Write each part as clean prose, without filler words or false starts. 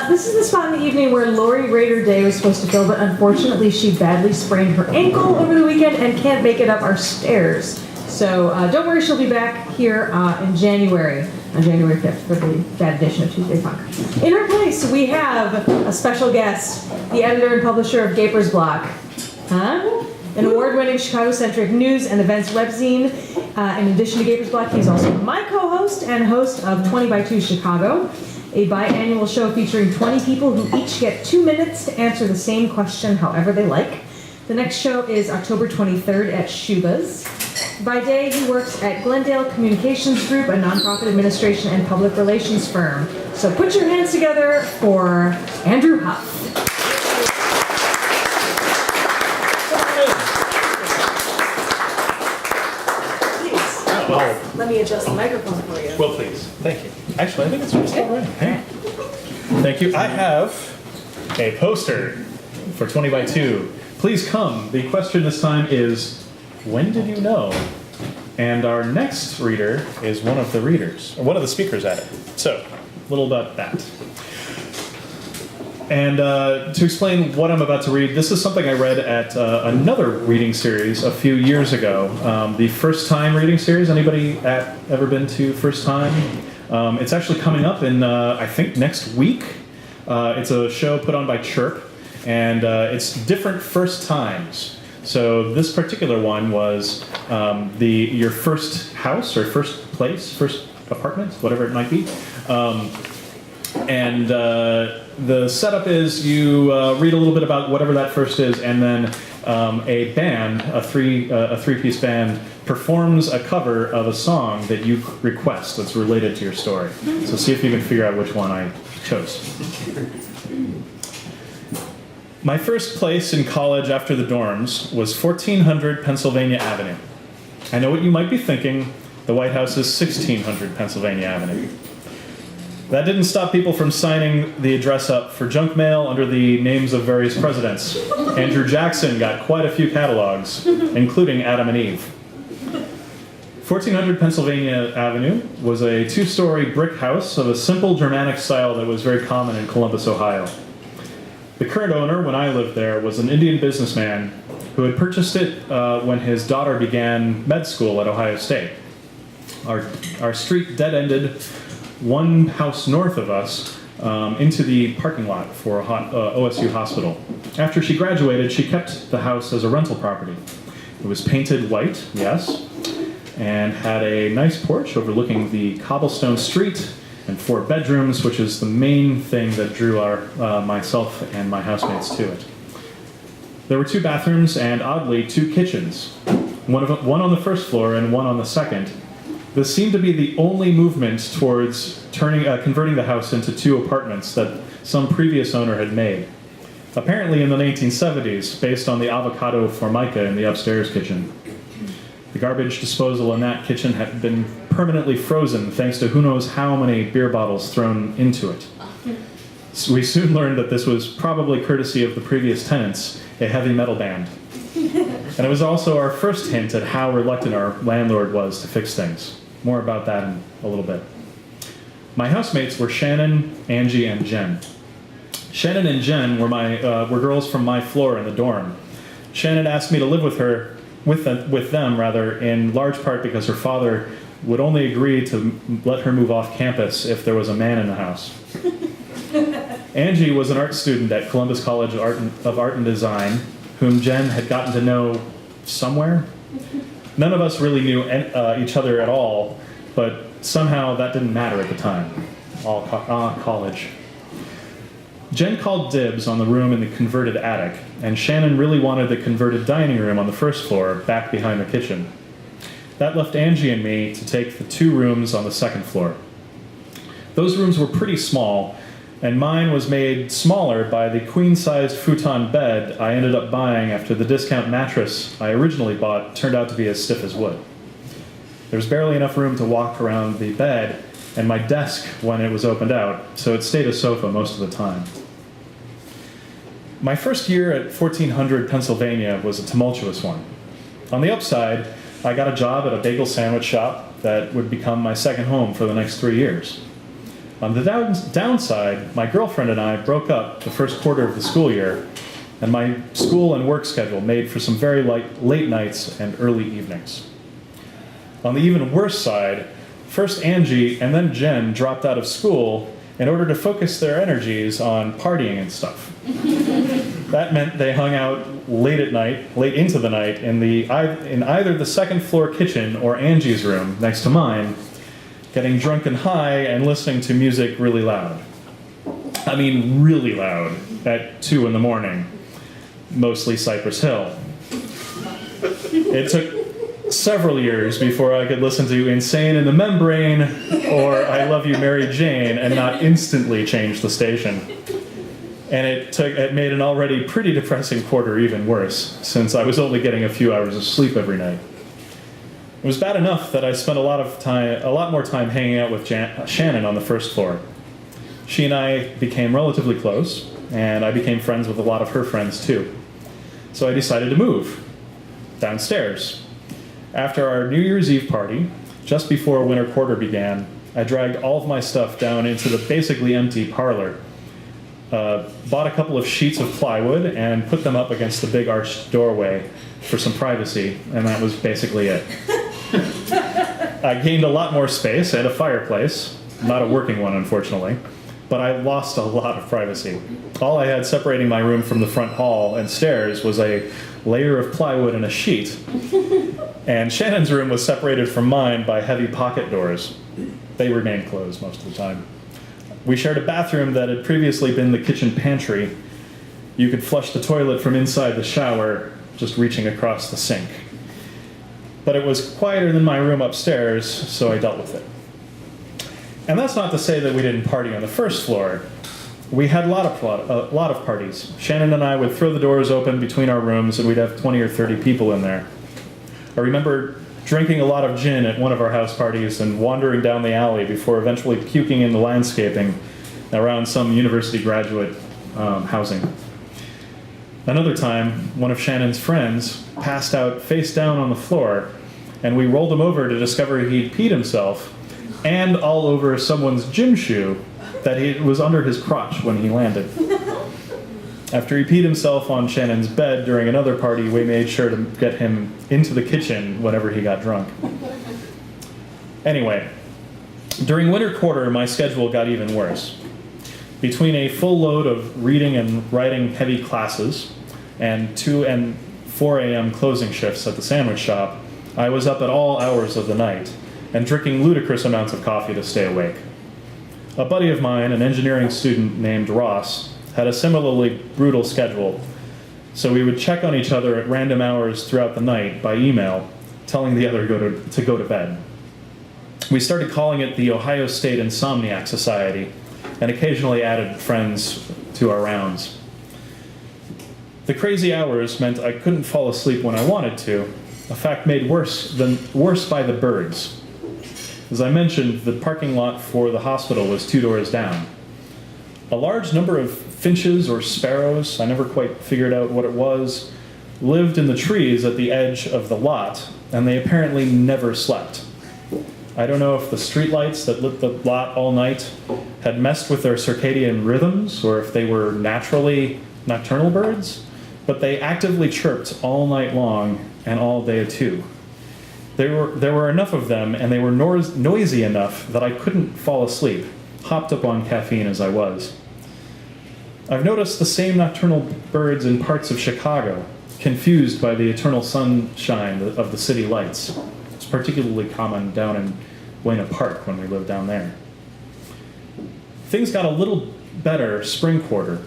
This is the spot in the evening where Lori Raider Day was supposed to fill, but unfortunately she badly sprained her ankle over the weekend and can't make it up our stairs. So don't worry, she'll be back here in January, on January 5th, for the bad edition of Tuesday Funk. In her place, we have a special guest, the editor and publisher of Gaper's Block. An award-winning Chicago-centric news and events webzine. In addition to Gaper's Block, he's also my co-host and host of 20 by 2 Chicago, a biannual show featuring 20 people who each get 2 minutes to answer the same question however they like. The next show is October 23rd at Shuba's. By day, he works at Glendale Communications Group, a nonprofit administration and public relations firm. So put your hands together for Andrew Huff. Let me adjust the microphone for you. Well, please. Thank you. Actually, I think it's just all right. Thank you. I have a poster for 20 by 2. Please come. The question this time is, when did you know? And our next reader is one of the readers, or one of the speakers at it. So, a little about that. And to explain what I'm about to read, this is something I read at another reading series a few years ago. The First Time reading series. Anybody ever been to First Time? It's actually coming up in, I think, next week. It's a show put on by Chirp, and it's different first times. So this particular one was your first house or first place, first apartment, whatever it might be. And the setup is you read a little bit about whatever that first is, and then a band, a three-piece band, performs a cover of a song that you request that's related to your story. So see if you can figure out which one I chose. My first place in college after the dorms was 1400 Pennsylvania Avenue. I know what you might be thinking. The White House is 1600 Pennsylvania Avenue. That didn't stop people from signing the address up for junk mail under the names of various presidents. Andrew Jackson got quite a few catalogs, including Adam and Eve. 1400 Pennsylvania Avenue was a 2-story brick house of a simple Germanic style that was very common in Columbus, Ohio. The current owner, when I lived there, was an Indian businessman who had purchased it when his daughter began med school at Ohio State. Our street dead-ended one house north of us into the parking lot for OSU Hospital. After she graduated, she kept the house as a rental property. It was painted white, yes, and had a nice porch overlooking the cobblestone street and 4 bedrooms, which is the main thing that drew myself and my housemates to it. There were 2 bathrooms and, oddly, 2 kitchens, one on the first floor and one on the second. This seemed to be the only movement towards converting the house into 2 apartments that some previous owner had made. Apparently in the 1970s, based on the avocado formica in the upstairs kitchen. The garbage disposal in that kitchen had been permanently frozen thanks to who knows how many beer bottles thrown into it. So we soon learned that this was probably courtesy of the previous tenants, a heavy metal band. And it was also our first hint at how reluctant our landlord was to fix things. More about that in a little bit. My housemates were Shannon, Angie, and Jen. Shannon and Jen were girls from my floor in the dorm. Shannon asked me to live with them, in large part because her father would only agree to let her move off campus if there was a man in the house. Angie was an art student at Columbus College of Art and Design, whom Jen had gotten to know somewhere. None of us really knew each other at all, but somehow that didn't matter at the time. College. Jen called dibs on the room in the converted attic, and Shannon really wanted the converted dining room on the first floor, back behind the kitchen. That left Angie and me to take the 2 rooms on the second floor. Those rooms were pretty small, and mine was made smaller by the queen-sized futon bed I ended up buying after the discount mattress I originally bought turned out to be as stiff as wood. There was barely enough room to walk around the bed and my desk when it was opened out, so it stayed a sofa most of the time. My first year at 1400 Pennsylvania was a tumultuous one. On the upside, I got a job at a bagel sandwich shop that would become my second home for the next 3 years. On the downside, my girlfriend and I broke up the first quarter of the school year, and my school and work schedule made for some very late nights and early evenings. On the even worse side, first Angie and then Jen dropped out of school in order to focus their energies on partying and stuff. That meant they hung out late into the night, in either the second floor kitchen or Angie's room next to mine, getting drunk and high and listening to music really loud. I mean, really loud at 2 in the morning, mostly Cypress Hill. It took several years before I could listen to Insane in the Membrane or I Love You, Mary Jane and not instantly change the station. And it made an already pretty depressing quarter even worse, since I was only getting a few hours of sleep every night. It was bad enough that I spent a lot more time hanging out with Shannon on the first floor. She and I became relatively close, and I became friends with a lot of her friends too. So I decided to move downstairs. After our New Year's Eve party, just before winter quarter began, I dragged all of my stuff down into the basically empty parlor, bought a couple of sheets of plywood and put them up against the big arched doorway for some privacy, and that was basically it. I gained a lot more space and a fireplace, not a working one unfortunately, but I lost a lot of privacy. All I had separating my room from the front hall and stairs was a layer of plywood and a sheet, and Shannon's room was separated from mine by heavy pocket doors. They remained closed most of the time. We shared a bathroom that had previously been the kitchen pantry. You could flush the toilet from inside the shower, just reaching across the sink. But it was quieter than my room upstairs, so I dealt with it. And that's not to say that we didn't party on the first floor. We had a lot of parties. Shannon and I would throw the doors open between our rooms, and we'd have 20 or 30 people in there. I remember drinking a lot of gin at one of our house parties and wandering down the alley before eventually puking in the landscaping around some university graduate housing. Another time, one of Shannon's friends passed out face down on the floor, and we rolled him over to discover he'd peed himself and all over someone's gym shoe that was under his crotch when he landed. After he peed himself on Shannon's bed during another party, we made sure to get him into the kitchen whenever he got drunk. Anyway, during winter quarter, my schedule got even worse. Between a full load of reading and writing heavy classes and 2 and 4 a.m. closing shifts at the sandwich shop, I was up at all hours of the night and drinking ludicrous amounts of coffee to stay awake. A buddy of mine, an engineering student named Ross, had a similarly brutal schedule, so we would check on each other at random hours throughout the night by email, telling the other to go to bed. We started calling it the Ohio State Insomniac Society, and occasionally added friends to our rounds. The crazy hours meant I couldn't fall asleep when I wanted to, a fact made worse by the birds. As I mentioned, the parking lot for the hospital was 2 doors down. A large number of finches or sparrows, I never quite figured out what it was, lived in the trees at the edge of the lot, and they apparently never slept. I don't know if the streetlights that lit the lot all night had messed with their circadian rhythms, or if they were naturally nocturnal birds, but they actively chirped all night long and all day too. There were enough of them, and they were noisy enough that I couldn't fall asleep, hopped up on caffeine as I was. I've noticed the same nocturnal birds in parts of Chicago, confused by the eternal sunshine of the city lights. It's particularly common down in Buena Park when we lived down there. Things got a little better spring quarter,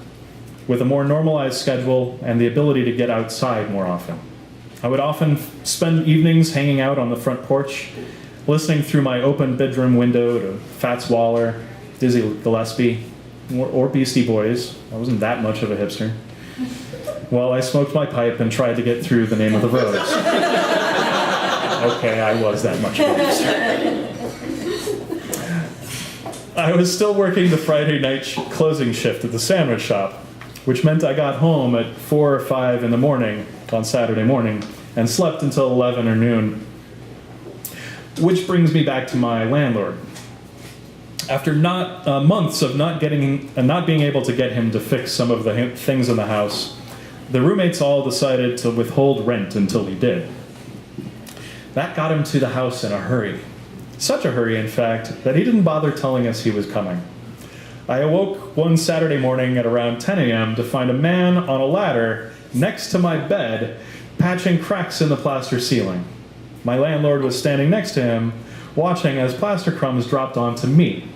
with a more normalized schedule and the ability to get outside more often. I would often spend evenings hanging out on the front porch, listening through my open bedroom window to Fats Waller, Dizzy Gillespie, or Beastie Boys. I wasn't that much of a hipster. While I smoked my pipe and tried to get through The Name of the Rose. Okay, I was that much of a hipster. I was still working the Friday night closing shift at the sandwich shop, which meant I got home at 4 or 5 in the morning on Saturday morning and slept until 11 or noon. Which brings me back to my landlord. After months of not being able to get him to fix some of the things in the house, the roommates all decided to withhold rent until he did. That got him to the house in a hurry. Such a hurry, in fact, that he didn't bother telling us he was coming. I awoke one Saturday morning at around 10 a.m. to find a man on a ladder next to my bed, patching cracks in the plaster ceiling. My landlord was standing next to him, watching as plaster crumbs dropped onto me.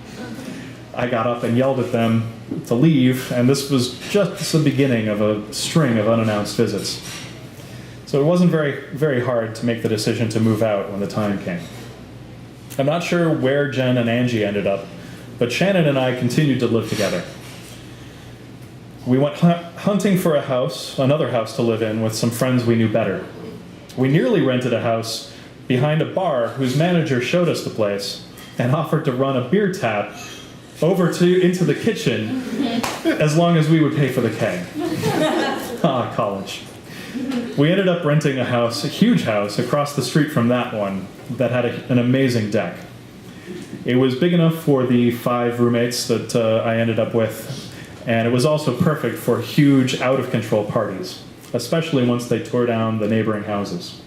I got up and yelled at them to leave, and this was just the beginning of a string of unannounced visits. So it wasn't very, very hard to make the decision to move out when the time came. I'm not sure where Jen and Angie ended up, but Shannon and I continued to live together. We went hunting for another house to live in with some friends we knew better. We nearly rented a house behind a bar whose manager showed us the place and offered to run a beer tap into the kitchen as long as we would pay for the keg. College. We ended up renting a huge house across the street from that one that had an amazing deck. It was big enough for the 5 roommates that I ended up with, and it was also perfect for huge, out-of-control parties, especially once they tore down the neighboring houses.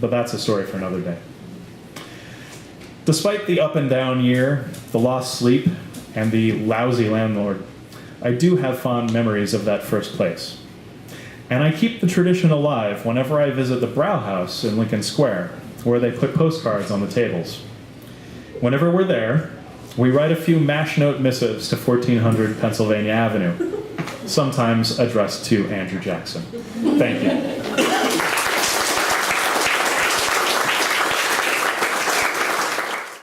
But that's a story for another day. Despite the up and down year, the lost sleep, and the lousy landlord, I do have fond memories of that first place. And I keep the tradition alive whenever I visit the Brow House in Lincoln Square, where they put postcards on the tables. Whenever we're there, we write a few mash note missives to 1400 Pennsylvania Avenue, sometimes addressed to Andrew Jackson. Thank you.